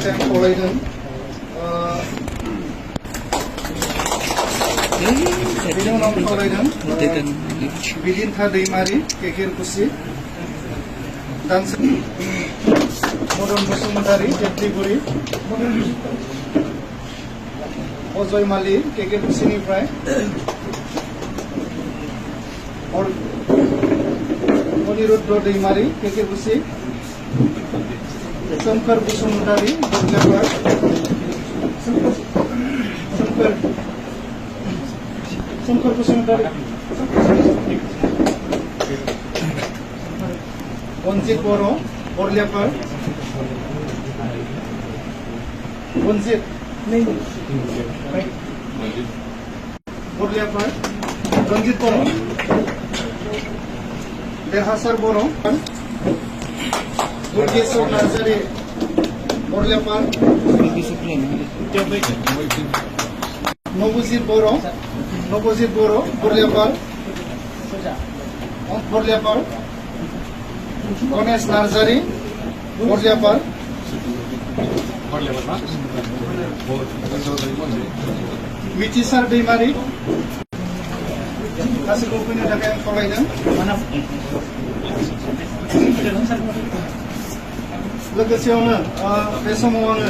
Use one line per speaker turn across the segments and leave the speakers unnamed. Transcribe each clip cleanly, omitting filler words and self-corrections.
थाखाय आं खावलायदों बेनि उनाव खावलायदों बिदिन्था दैमारि केकेरकुसि मदन बसुमतारी तेत्रिगुरि अजय माली केकेरकुसिनिफ्राय अनिरुद्ध दैमारि केकेरकुसि शंकर बसुमतारी बदलाबाद शंकर बसुमतारी रंजित बर' बरलियापार रंजित बरलियापार रंजित बर' देरहासार बर' दुर्गेश्वर नार्जारी बरलियापार नवजित बर' बरलियापार गणेश नार्जारी बरलियापार मिथिसार दैमारि गासैखौ फैनो थाखाय आं खावलायदों लोगोसेयावनो बे समाव आङो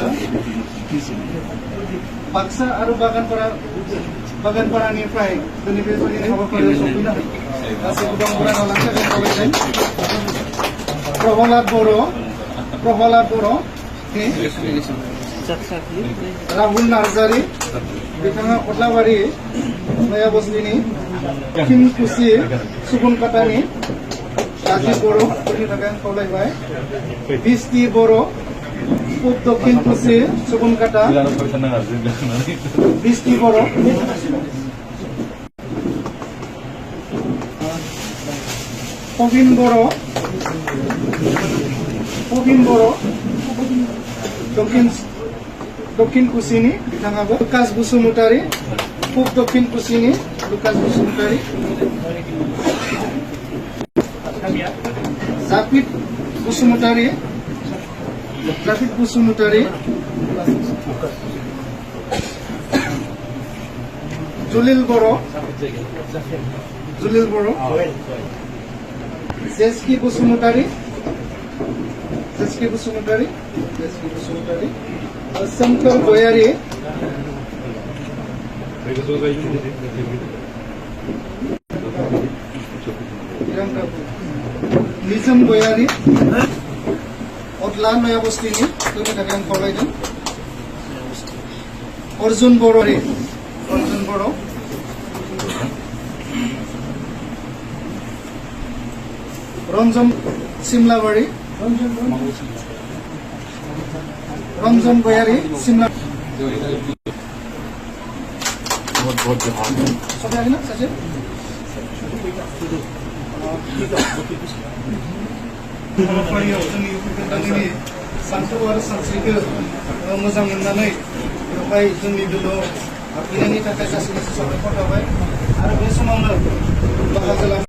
बाक्सा आरो बागानपारानिफ्राय दिनै बेबायदिनो हाबाफारियाव सफैनो गासैखौबो आं बरायना लानो थाखाय खावलायदों प्रहलाद बर' राहुल नार्जारी बिथाङा कटलाबारि नया बस्तिनि खिमकुसि सुबनकाटानि राजीव बर'फोरनि थाखाय आं खावलायबाय बिस्ति बर' पूब दक्षिण कुसि सुबनकाटा बिस्ति बर' पबिन बर' दक्षिण कुसिनि बिथाङाबो लुकास बसुमतारी पूब दक्षिण कुसिनि लुकास बसुमतारी जाफिद बसुमतारी जुलिल बर' जेसकी बसुमतारी शंकर गयारी निजम गयारी अदला नया बस्तिनि थाखाय आं खावलायदों अर्जुन बर' रंजन सिमलाबाड़ी रंजन गयारी सिमला बहुत सबे आगे ना सासे हाबाफारियाव जोंनि दिनैनि सानथौ आरो सानस्रिखौ मोजां मोननानै बेवहाय जोंनि दोलोआव हाबफैनायनि थाखाय गासैबो साबायखर थाबाय आरो बे समावनो बाहागो